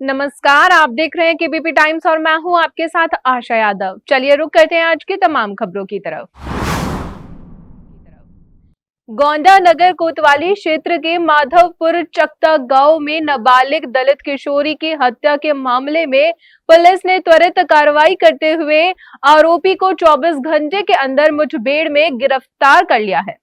नमस्कार, आप देख रहे हैं केबीपी टाइम्स और मैं हूं आपके साथ आशा यादव। चलिए रुक करते हैं आज की तमाम खबरों की तरफ। गोंडा नगर कोतवाली क्षेत्र के माधवपुर चकता गांव में नाबालिग दलित किशोरी की हत्या के मामले में पुलिस ने त्वरित कार्रवाई करते हुए आरोपी को 24 घंटे के अंदर मुठभेड़ में गिरफ्तार कर लिया है।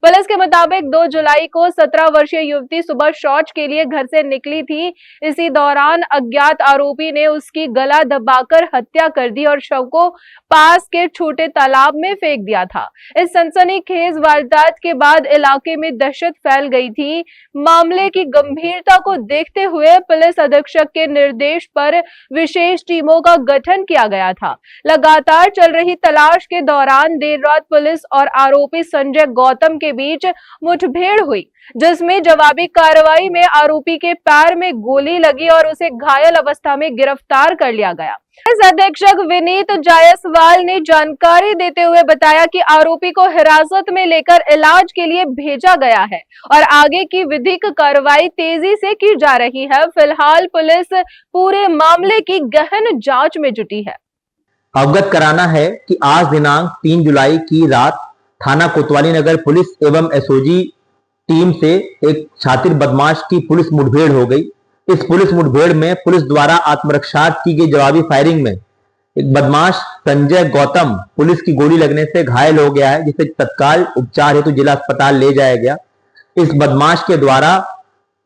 पुलिस के मुताबिक 2 जुलाई को 17 वर्षीय युवती सुबह शौच के लिए घर से निकली थी। इसी दौरान अज्ञात आरोपी ने उसकी गला दबाकर हत्या कर दी और शव को पास के छोटे तालाब में फेंक दिया था। इस सनसनीखेज वारदात के बाद इलाके में दहशत फैल गई थी। मामले की गंभीरता को देखते हुए पुलिस अधीक्षक के निर्देश पर विशेष टीमों का गठन किया गया था। लगातार चल रही तलाश के दौरान देर रात पुलिस और आरोपी संजय गौतम के बीच मुठभेड़ हुई, जिसमें जवाबी कार्रवाई में आरोपी के पैर में गोली लगी और उसे घायल अवस्था में गिरफ्तार कर लिया गया। पुलिस अधीक्षक विनीत जायसवाल ने जानकारी देते हुए बताया कि आरोपी को हिरासत में लेकर इलाज के लिए भेजा गया है और आगे की विधिक कार्रवाई तेजी से की जा रही है। फिलहाल पुलिस पूरे मामले की गहन जांच में जुटी है। अवगत कराना है कि आज दिनांक 3 जुलाई की रात थाना कोतवाली नगर पुलिस एवं एसओजी टीम से एक शातिर बदमाश की पुलिस मुठभेड़ हो गई। इस पुलिस मुठभेड़ में पुलिस द्वारा आत्मरक्षा की गई जवाबी फायरिंग में एक बदमाश संजय गौतम पुलिस की गोली लगने से घायल हो गया है, जिसे तत्काल उपचार हेतु जिला अस्पताल ले जाया गया। इस बदमाश के द्वारा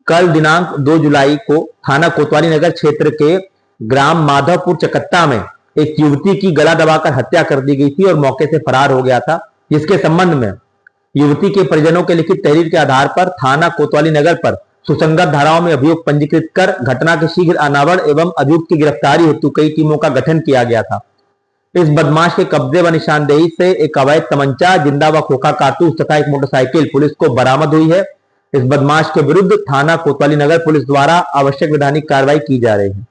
कल दिनांक 2 जुलाई को थाना कोतवाली नगर क्षेत्र के ग्राम माधवपुर चकत्ता में एक युवती की गला दबाकर हत्या कर दी गई थी और मौके से फरार हो गया था, जिसके संबंध में युवती के परिजनों के लिखित तहरीर के आधार पर थाना कोतवाली नगर पर सुसंगत धाराओं में अभियोग पंजीकृत कर घटना के शीघ्र अनावरण एवं अभियुक्त की गिरफ्तारी हेतु कई टीमों का गठन किया गया था। इस बदमाश के कब्जे व निशानदेही से एक अवैध तमंचा, जिंदा व खोखा कारतूस तथा एक मोटरसाइकिल पुलिस को बरामद हुई है। इस बदमाश के विरुद्ध थाना कोतवाली नगर पुलिस द्वारा आवश्यक विधानिक कार्रवाई की जा रही है।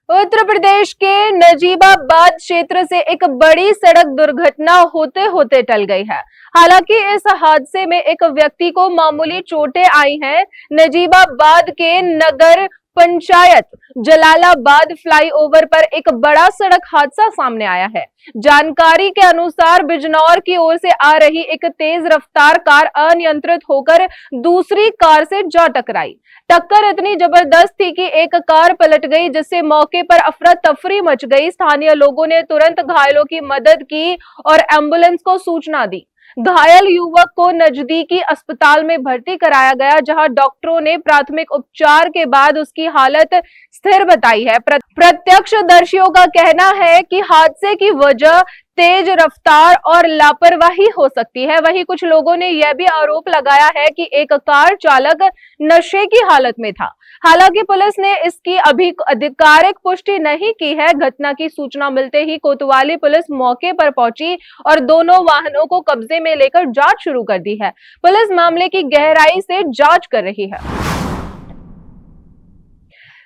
उत्तर प्रदेश के नजीबाबाद क्षेत्र से एक बड़ी सड़क दुर्घटना होते होते टल गई है। हालांकि इस हादसे में एक व्यक्ति को मामूली चोटें आई हैं। नजीबाबाद के नगर पंचायत जलालाबाद फ्लाईओवर पर एक बड़ा सड़क हादसा सामने आया है। जानकारी के अनुसार बिजनौर की ओर से आ रही एक तेज रफ्तार कार अनियंत्रित होकर दूसरी कार से जा टकराई। टक्कर इतनी जबरदस्त थी कि एक कार पलट गई, जिससे मौके पर अफरा तफरी मच गई। स्थानीय लोगों ने तुरंत घायलों की मदद की और एम्बुलेंस को सूचना दी। घायल युवक को नजदीकी अस्पताल में भर्ती कराया गया, जहां डॉक्टरों ने प्राथमिक उपचार के बाद उसकी हालत स्थिर बताई है। प्रत्यक्षदर्शियों का कहना है कि हादसे की वजह तेज रफ्तार और लापरवाही हो सकती है। वहीं कुछ लोगों ने यह भी आरोप लगाया है कि एक कार चालक नशे की हालत में था। हालांकि पुलिस ने इसकी अभी आधिकारिक पुष्टि नहीं की है। घटना की सूचना मिलते ही कोतवाली पुलिस मौके पर पहुंची और दोनों वाहनों को कब्जे में लेकर जांच शुरू कर दी है। पुलिस मामले की गहराई से जांच कर रही है।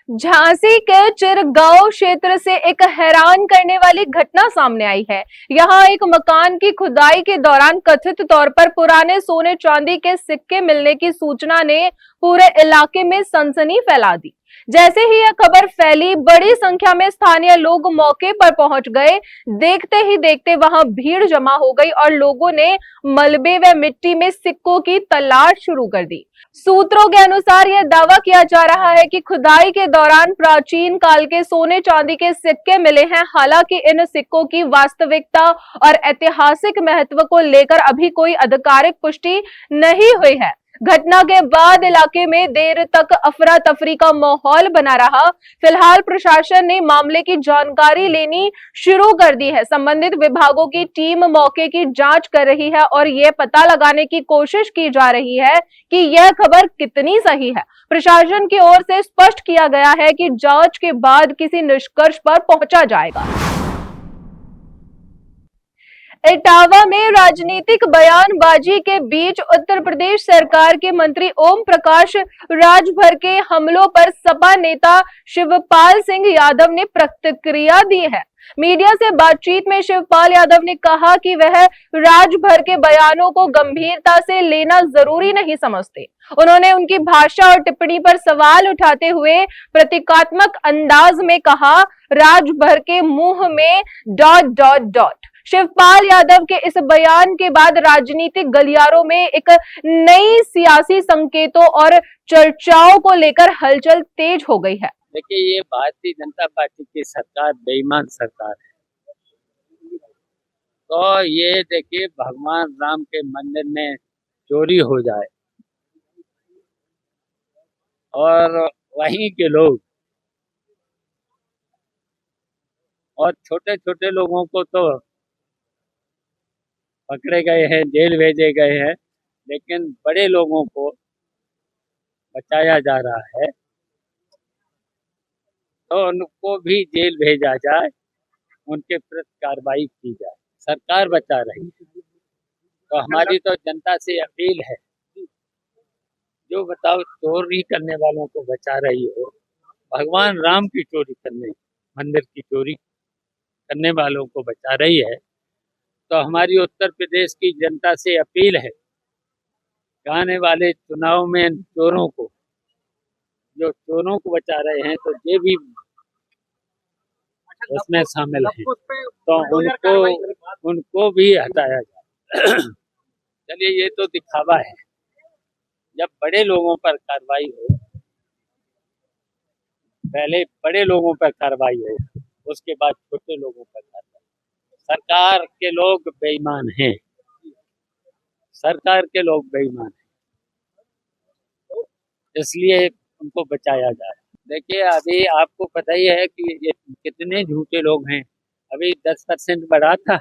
झांसी के चिरगांव क्षेत्र से एक हैरान करने वाली घटना सामने आई है। यहां एक मकान की खुदाई के दौरान कथित तौर पर पुराने सोने चांदी के सिक्के मिलने की सूचना ने पूरे इलाके में सनसनी फैला दी। जैसे ही यह खबर फैली, बड़ी संख्या में स्थानीय लोग मौके पर पहुंच गए। देखते ही देखते वहां भीड़ जमा हो गई और लोगों ने मलबे व मिट्टी में सिक्कों की तलाश शुरू कर दी। सूत्रों के अनुसार यह दावा किया जा रहा है कि खुदाई के दौरान प्राचीन काल के सोने चांदी के सिक्के मिले हैं। हालांकि इन सिक्कों की वास्तविकता और ऐतिहासिक महत्व को लेकर अभी कोई आधिकारिक पुष्टि नहीं हुई है। घटना के बाद इलाके में देर तक अफरा तफरी का माहौल बना रहा। फिलहाल प्रशासन ने मामले की जानकारी लेनी शुरू कर दी है। संबंधित विभागों की टीम मौके की जांच कर रही है और यह पता लगाने की कोशिश की जा रही है कि यह खबर कितनी सही है। प्रशासन की ओर से स्पष्ट किया गया है कि जांच के बाद किसी निष्कर्ष पर पहुंचा जाएगा। इटावा में राजनीतिक बयानबाजी के बीच उत्तर प्रदेश सरकार के मंत्री ओम प्रकाश राजभर के हमलों पर सपा नेता शिवपाल सिंह यादव ने प्रतिक्रिया दी है। मीडिया से बातचीत में शिवपाल यादव ने कहा कि वह राजभर के बयानों को गंभीरता से लेना जरूरी नहीं समझते। उन्होंने उनकी भाषा और टिप्पणी पर सवाल उठाते हुए प्रतीकात्मक अंदाज में कहा, राजभर के मुंह में ... शिवपाल यादव के इस बयान के बाद राजनीतिक गलियारों में एक नई सियासी संकेतों और चर्चाओं को लेकर हलचल तेज हो गई है। देखिए, ये भारतीय जनता पार्टी की सरकार बेईमान सरकार है। तो ये देखिए, भगवान राम के मंदिर में चोरी हो जाए और वहीं के लोग और छोटे छोटे लोगों को तो पकड़े गए हैं, जेल भेजे गए हैं, लेकिन बड़े लोगों को बचाया जा रहा है। तो उनको भी जेल भेजा जाए, उनके प्रति कार्रवाई की जाए। सरकार बचा रही है। तो हमारी तो जनता से अपील है, जो बताओ चोरी करने वालों को बचा रही हो, भगवान राम की चोरी करने, मंदिर की चोरी करने वालों को बचा रही है। तो हमारी उत्तर प्रदेश की जनता से अपील है, आने वाले चुनाव में चोरों को, जो चोरों को बचा रहे हैं, तो ये भी उसमें शामिल है, तो उनको भी हटाया जाए। चलिए, ये तो दिखावा है। जब बड़े लोगों पर कार्रवाई हो, पहले बड़े लोगों पर कार्रवाई हो, उसके बाद छोटे लोगों पर कार्रवाई। सरकार के लोग बेईमान हैं, सरकार के लोग बेईमान हैं, इसलिए उनको बचाया जाए। देखिए, अभी आपको पता ही है कि ये कितने झूठे लोग हैं। अभी 10% बढ़ा था,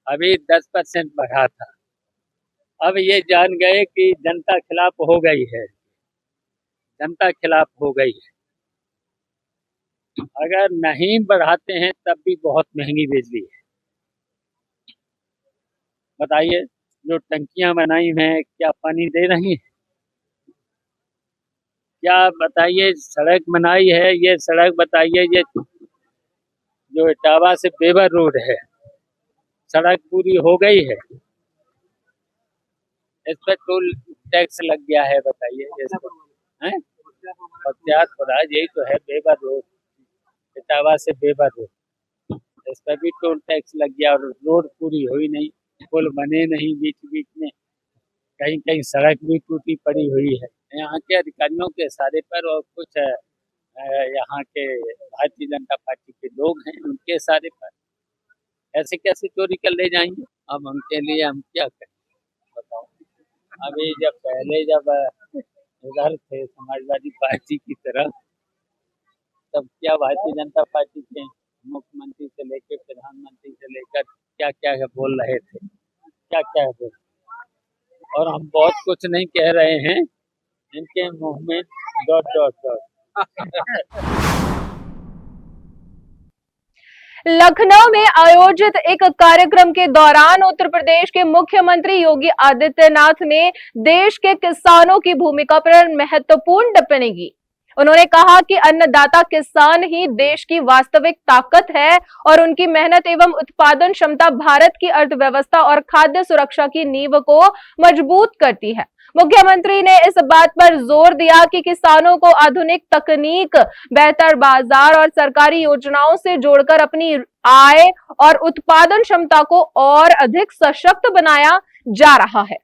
अभी 10% बढ़ा था। अब ये जान गए कि जनता खिलाफ हो गई है, जनता खिलाफ हो गई है। अगर नहीं बढ़ाते हैं तब भी बहुत महंगी बिजली है। बताइए, जो टंकियां बनाई हैं क्या पानी दे रही हैं? क्या बताइए, सड़क बनाई है, ये सड़क बताइए, ये जो इटावा से बेबर रोड है, सड़क पूरी हो गई है, इस पर टोल टैक्स लग गया है। बताइए, बख्तियारपुरा यही तो है, बेबर रोड, इटावा से बेबर रोड, इस पर भी टोल टैक्स लग गया और रोड पूरी हुई नहीं, पुल बने नहीं, बीच बीच में कहीं कहीं सड़क भी टूटी पड़ी हुई है। यहाँ के अधिकारियों के इशारे पर और कुछ यहाँ के भारतीय जनता पार्टी के लोग हैं, उनके इशारे पर ऐसे कैसे चोरी कर ले जाएंगे? अब उनके लिए हम क्या करें, बताओ। अभी जब पहले जब उधर थे समाजवादी पार्टी की तरफ, तब क्या भारतीय जनता पार्टी के मुख्यमंत्री से लेकर प्रधानमंत्री से लेकर क्या क्या बोल रहे थे, क्या क्या बोल, और हम बहुत कुछ नहीं कह रहे हैं, इनके मुंह में ... लखनऊ में आयोजित एक कार्यक्रम के दौरान उत्तर प्रदेश के मुख्यमंत्री योगी आदित्यनाथ ने देश के किसानों की भूमिका पर महत्वपूर्ण टिप्पणी की। उन्होंने कहा कि अन्नदाता किसान ही देश की वास्तविक ताकत है और उनकी मेहनत एवं उत्पादन क्षमता भारत की अर्थव्यवस्था और खाद्य सुरक्षा की नींव को मजबूत करती है। मुख्यमंत्री ने इस बात पर जोर दिया कि किसानों को आधुनिक तकनीक, बेहतर बाजार और सरकारी योजनाओं से जोड़कर अपनी आय और उत्पादन क्षमता को और अधिक सशक्त बनाया जा रहा है।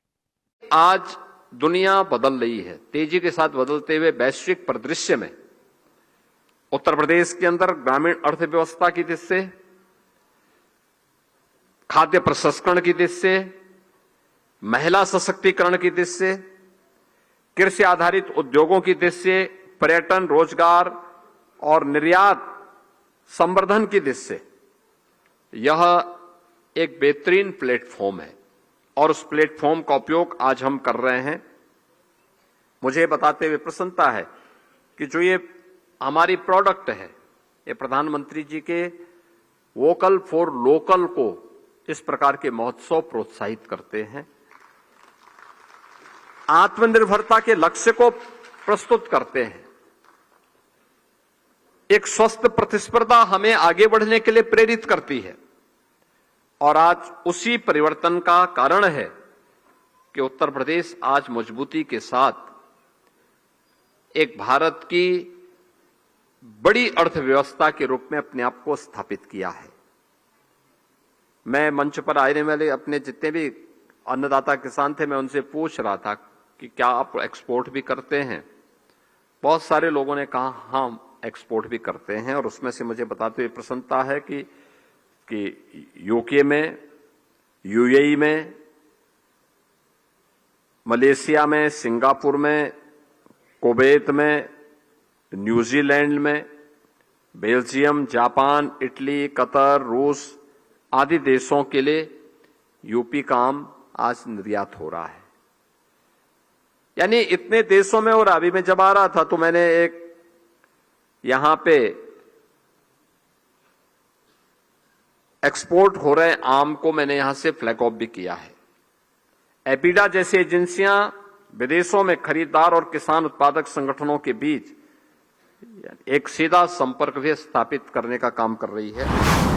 आज दुनिया बदल रही है, तेजी के साथ बदलते हुए वैश्विक परिदृश्य में उत्तर प्रदेश के अंदर ग्रामीण अर्थव्यवस्था की दृष्टि से, खाद्य प्रसंस्करण की दृष्टि से, महिला सशक्तिकरण की दृष्टि से, कृषि आधारित उद्योगों की दृष्टि से, पर्यटन, रोजगार और निर्यात संवर्धन की दृष्टि से यह एक बेहतरीन प्लेटफॉर्म है और उस प्लेटफॉर्म का उपयोग आज हम कर रहे हैं। मुझे बताते हुए प्रसन्नता है कि जो ये हमारी प्रोडक्ट है, ये प्रधानमंत्री जी के वोकल फॉर लोकल को इस प्रकार के महोत्सव प्रोत्साहित करते हैं, आत्मनिर्भरता के लक्ष्य को प्रस्तुत करते हैं। एक स्वस्थ प्रतिस्पर्धा हमें आगे बढ़ने के लिए प्रेरित करती है और आज उसी परिवर्तन का कारण है कि उत्तर प्रदेश आज मजबूती के साथ एक भारत की बड़ी अर्थव्यवस्था के रूप में अपने आप को स्थापित किया है। मैं मंच पर आने वाले अपने जितने भी अन्नदाता किसान थे, मैं उनसे पूछ रहा था कि क्या आप एक्सपोर्ट भी करते हैं। बहुत सारे लोगों ने कहा हाँ एक्सपोर्ट भी करते हैं, और उसमें से मुझे बताते हुए प्रसन्नता है कि यूके में, यूएई में, मलेशिया में, सिंगापुर में, कुवैत में, न्यूजीलैंड में, बेल्जियम, जापान, इटली, कतर, रूस आदि देशों के लिए यूपी का आम आज निर्यात हो रहा है। यानी इतने देशों में। और अभी मैं जब आ रहा था तो मैंने एक यहां पे एक्सपोर्ट हो रहे आम को मैंने यहां से फ्लैग ऑफ भी किया है। एपीडा जैसी एजेंसियां विदेशों में खरीदार और किसान उत्पादक संगठनों के बीच एक सीधा संपर्क भी स्थापित करने का काम कर रही है।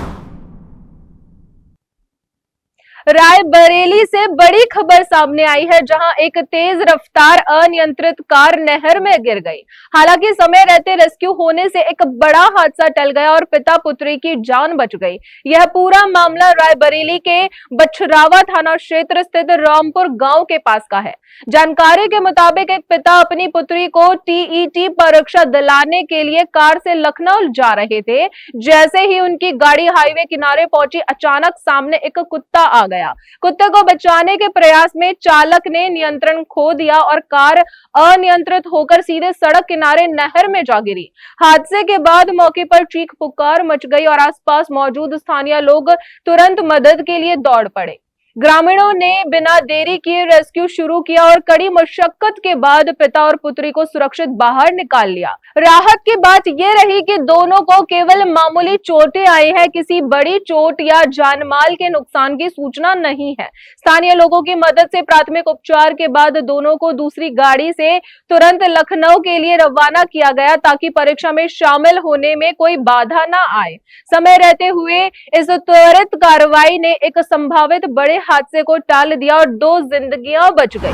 रायबरेली से बड़ी खबर सामने आई है, जहां एक तेज रफ्तार अनियंत्रित कार नहर में गिर गई। हालांकि समय रहते रेस्क्यू होने से एक बड़ा हादसा टल गया और पिता पुत्री की जान बच गई। यह पूरा मामला रायबरेली के बछरावा थाना क्षेत्र स्थित रामपुर गांव के पास का है। जानकारी के मुताबिक एक पिता अपनी पुत्री को टीईटी परीक्षा दिलाने के लिए कार से लखनऊ जा रहे थे। जैसे ही उनकी गाड़ी हाईवे किनारे पहुंची, अचानक सामने एक कुत्ता आ गया। कुत्ते को बचाने के प्रयास में चालक ने नियंत्रण खो दिया और कार अनियंत्रित होकर सीधे सड़क किनारे नहर में जा गिरी। हादसे के बाद मौके पर चीख पुकार मच गई और आसपास मौजूद स्थानीय लोग तुरंत मदद के लिए दौड़ पड़े। ग्रामीणों ने बिना देरी किए रेस्क्यू शुरू किया और कड़ी मशक्कत के बाद पिता और पुत्री को सुरक्षित बाहर निकाल लिया। राहत की बात यह रही कि दोनों को केवल मामूली चोटें आई हैं, किसी बड़ी चोट या जानमाल के नुकसान की सूचना नहीं है। स्थानीय लोगों की मदद से प्राथमिक उपचार के बाद दोनों को दूसरी गाड़ी से तुरंत लखनऊ के लिए रवाना किया गया, ताकि परीक्षा में शामिल होने में कोई बाधा न आए। समय रहते हुए इस त्वरित कार्रवाई ने एक संभावित बड़े हादसे को टाल दिया और 2 जिंदगियां बच गई।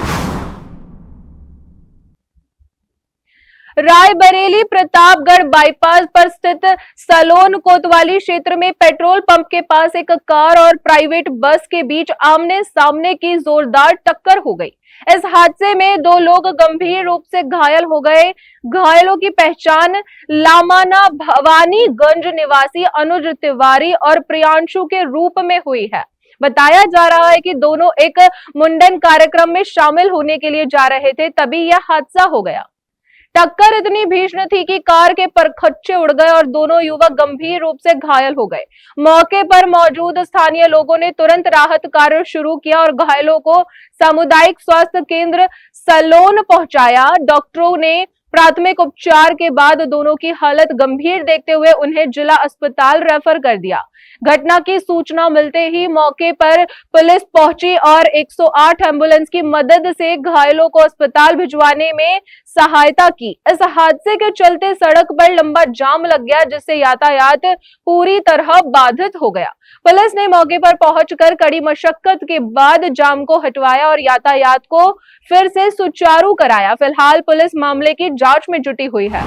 रायबरेली प्रतापगढ़ बाईपास पर स्थित सलोन कोतवाली क्षेत्र में पेट्रोल पंप के पास एक कार और प्राइवेट बस के बीच आमने सामने की जोरदार टक्कर हो गई। इस हादसे में 2 लोग गंभीर रूप से घायल हो गए। घायलों की पहचान लामाना भवानीगंज निवासी अनुज तिवारी और प्रियांशु के रूप में हुई है। बताया जा रहा है कि दोनों एक मुंडन कार्यक्रम में शामिल होने के लिए जा रहे थे, तभी यह हादसा हो गया। टक्कर इतनी भीषण थी कि कार के परखच्चे उड़ गए और दोनों युवक गंभीर रूप से घायल हो गए। मौके पर मौजूद स्थानीय लोगों ने तुरंत राहत कार्य शुरू किया और घायलों को सामुदायिक स्वास्थ्य केंद्र सलोन पहुंचाया। डॉक्टरों ने प्राथमिक उपचार के बाद दोनों की हालत गंभीर देखते हुए उन्हें जिला अस्पताल रेफर कर दिया। घटना की सूचना मिलते ही मौके पर पुलिस पहुंची और 108 एम्बुलेंस की मदद से घायलों को अस्पताल भिजवाने में सहायता की। इस हादसे के चलते सड़क पर लंबा जाम लग गया, जिससे यातायात पूरी तरह बाधित हो गया। पुलिस ने मौके पर पहुंचकर कड़ी मशक्कत के बाद जाम को हटवाया और यातायात को फिर से सुचारू कराया। फिलहाल पुलिस मामले की जांच में जुटी हुई है।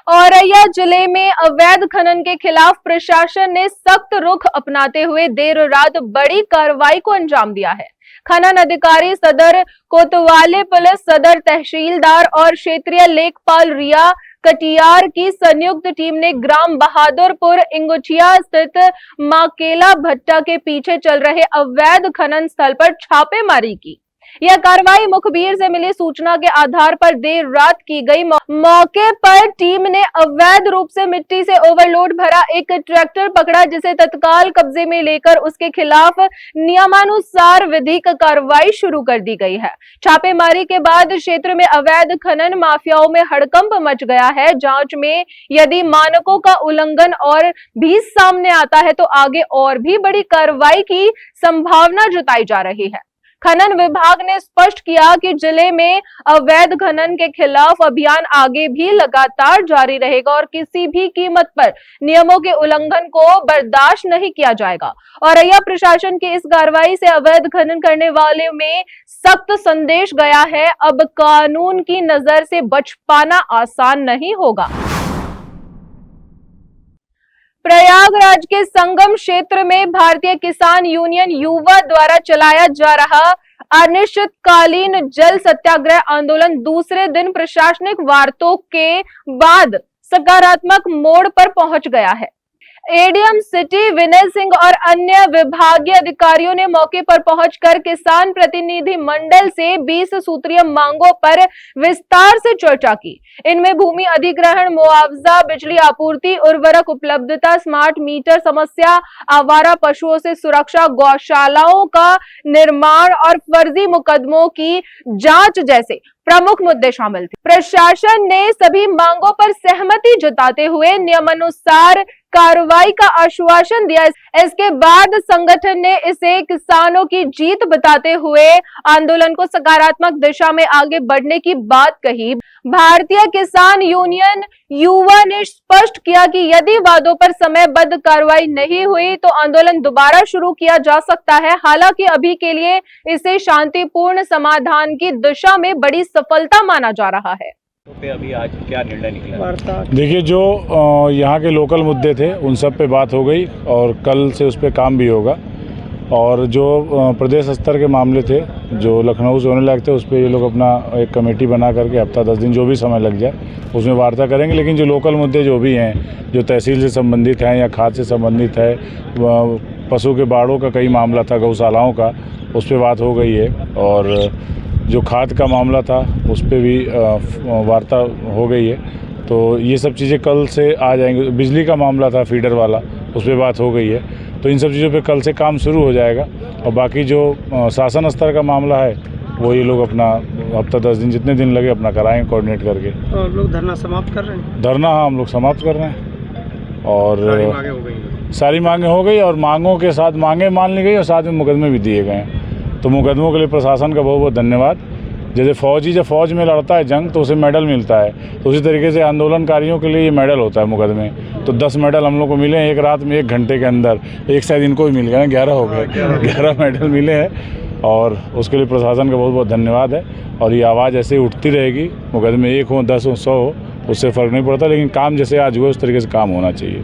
औरैया जिले में अवैध खनन के खिलाफ प्रशासन ने सख्त रुख अपनाते हुए देर रात बड़ी कार्रवाई को अंजाम दिया है। खनन अधिकारी सदर कोतवाली पुलिस, सदर तहसीलदार और क्षेत्रीय लेखपाल रिया कटियार की संयुक्त टीम ने ग्राम बहादुरपुर इंगुठिया स्थित माकेला भट्टा के पीछे चल रहे अवैध खनन स्थल पर छापेमारी की। यह कार्रवाई मुखबिर से मिली सूचना के आधार पर देर रात की गई। मौके पर टीम ने अवैध रूप से मिट्टी से ओवरलोड भरा एक ट्रैक्टर पकड़ा, जिसे तत्काल कब्जे में लेकर उसके खिलाफ नियमानुसार विधिक कार्रवाई शुरू कर दी गई है। छापेमारी के बाद क्षेत्र में अवैध खनन माफियाओं में हड़कंप मच गया है। जांच में यदि मानकों का उल्लंघन और भी सामने आता है तो आगे और भी बड़ी कार्रवाई की संभावना जताई जा रही है। खनन विभाग ने स्पष्ट किया कि जिले में अवैध खनन के खिलाफ अभियान आगे भी लगातार जारी रहेगा और किसी भी कीमत पर नियमों के उल्लंघन को बर्दाश्त नहीं किया जाएगा। औरैया प्रशासन की इस कार्रवाई से अवैध खनन करने वाले में सख्त संदेश गया है, अब कानून की नजर से बच पाना आसान नहीं होगा। प्रयागराज के संगम क्षेत्र में भारतीय किसान यूनियन युवा द्वारा चलाया जा रहा अनिश्चितकालीन जल सत्याग्रह आंदोलन दूसरे दिन प्रशासनिक वार्तों के बाद सकारात्मक मोड़ पर पहुंच गया है। एडीएम सिटी विनय सिंह और अन्य विभागीय अधिकारियों ने मौके पर पहुंचकर किसान प्रतिनिधि मंडल से 20 सूत्रीय मांगों पर विस्तार से चर्चा की। इनमें भूमि अधिग्रहण, मुआवजा, बिजली आपूर्ति, उर्वरक उपलब्धता, स्मार्ट मीटर समस्या, आवारा पशुओं से सुरक्षा, गौशालाओं का निर्माण और फर्जी मुकदमों की जांच जैसे प्रमुख मुद्दे शामिल थे। प्रशासन ने सभी मांगों पर सहमति जताते हुए नियमानुसार कार्रवाई का आश्वासन दिया। इसके बाद संगठन ने इसे किसानों की जीत बताते हुए आंदोलन को सकारात्मक दिशा में आगे बढ़ने की बात कही। भारतीय किसान यूनियन युवा ने स्पष्ट किया कि यदि वादों पर समयबद्ध कार्रवाई नहीं हुई तो आंदोलन दोबारा शुरू किया जा सकता है। हालांकि अभी के लिए इसे शांतिपूर्ण समाधान की दिशा में बड़ी सफलता माना जा रहा है। पे अभी आज क्या निर्णय निकला? देखिए, जो यहाँ के लोकल मुद्दे थे उन सब पे बात हो गई और कल से उस पे काम भी होगा। और जो प्रदेश स्तर के मामले थे जो लखनऊ से होने लायक थे उस पे ये लोग अपना एक कमेटी बना करके हफ्ता 10 दिन जो भी समय लग जाए उसमें वार्ता करेंगे। लेकिन जो लोकल मुद्दे जो भी हैं, जो तहसील से संबंधित हैं या खाद से संबंधित है, पशु के बाड़ों का कई मामला था, गौशालाओं का, उस पर बात हो गई है। और जो खाद का मामला था उस पर भी वार्ता हो गई है। तो ये सब चीज़ें कल से आ जाएंगी। बिजली का मामला था फीडर वाला, उस पर बात हो गई है। तो इन सब चीज़ों पे कल से काम शुरू हो जाएगा। और बाकी जो शासन स्तर का मामला है वो ये लोग अपना हफ्ता 10 दिन जितने दिन लगे अपना कराएंगे कोऑर्डिनेट करके। और लोग धरना समाप्त कर रहे हैं? धरना हाँ, हम लोग समाप्त कर रहे हैं। और सारी मांगे हो गई और मांगों के साथ मांगे मान ली गई और साथ में मुकदमे भी दिए गए हैं। तो मुकदमों के लिए प्रशासन का बहुत बहुत धन्यवाद। जैसे फौजी जब फौज में लड़ता है जंग तो उसे मेडल मिलता है, तो उसी तरीके से आंदोलनकारियों के लिए ये मेडल होता है मुकदमे। तो 10 मेडल हम लोग को मिले हैं एक रात में, 1 घंटे के अंदर। एक शायद इनको भी मिल गया, 11 हो गए, 11 मेडल मिले हैं। और उसके लिए प्रशासन का बहुत बहुत धन्यवाद है। और ये आवाज़ ऐसे ही उठती रहेगी, मुकदमे 1 हो, 10 हो, 100 हो, उससे फ़र्क नहीं पड़ता। लेकिन काम जैसे आज हुआ उस तरीके से काम होना चाहिए।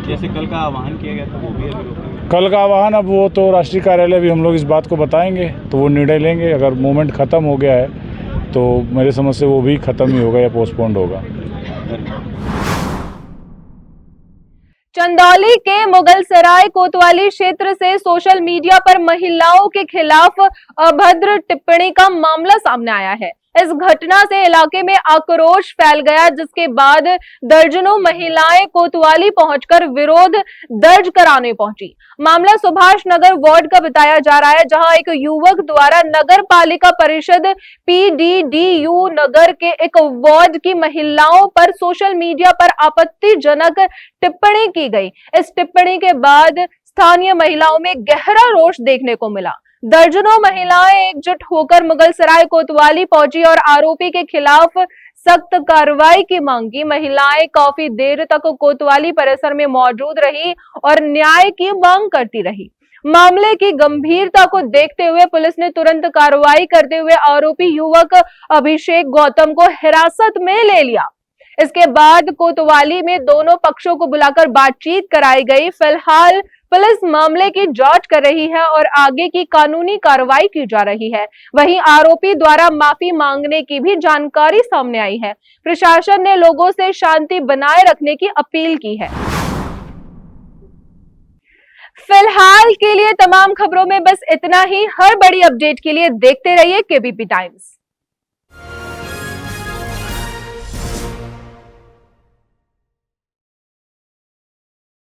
जैसे कल का आह्वान किया गया था वो भी कल का आह्वान, अब वो तो राष्ट्रीय कार्यालय भी हम लोग इस बात को बताएंगे तो वो निर्णय लेंगे। अगर मूवमेंट ख़त्म हो गया है तो मेरे समझ से वो भी ख़त्म ही होगा या पोस्टपोन्ड होगा। चंदौली के मुगलसराय कोतवाली क्षेत्र से सोशल मीडिया पर महिलाओं के खिलाफ अभद्र टिप्पणी का मामला सामने आया है। इस घटना से इलाके में आक्रोश फैल गया, जिसके बाद दर्जनों महिलाएं कोतवाली पहुंचकर विरोध दर्ज कराने पहुंची। मामला सुभाष नगर वार्ड का बताया जा रहा है, जहां एक युवक द्वारा नगर पालिका परिषद PDDU नगर के एक वार्ड की महिलाओं पर सोशल मीडिया पर आपत्तिजनक टिप्पणी की गई। इस टिप्पणी के बाद स्थानीय महिलाओं में गहरा रोष देखने को मिला। दर्जनों महिलाएं एकजुट होकर मुगलसराय कोतवाली पहुंची और आरोपी के खिलाफ सख्त कार्रवाई की मांग की। महिलाएं काफी देर तक कोतवाली परिसर में मौजूद रही और न्याय की मांग करती रही। मामले की गंभीरता को देखते हुए पुलिस ने तुरंत कार्रवाई करते हुए आरोपी युवक अभिषेक गौतम को हिरासत में ले लिया। इसके बाद कोतवाली में दोनों पक्षों को बुलाकर बातचीत कराई गई। फिलहाल पुलिस मामले की जांच कर रही है और आगे की कानूनी कार्रवाई की जा रही है। वहीं आरोपी द्वारा माफी मांगने की भी जानकारी सामने आई है। प्रशासन ने लोगों से शांति बनाए रखने की अपील की है। फिलहाल के लिए तमाम खबरों में बस इतना ही। हर बड़ी अपडेट के लिए देखते रहिए KBP टाइम्स।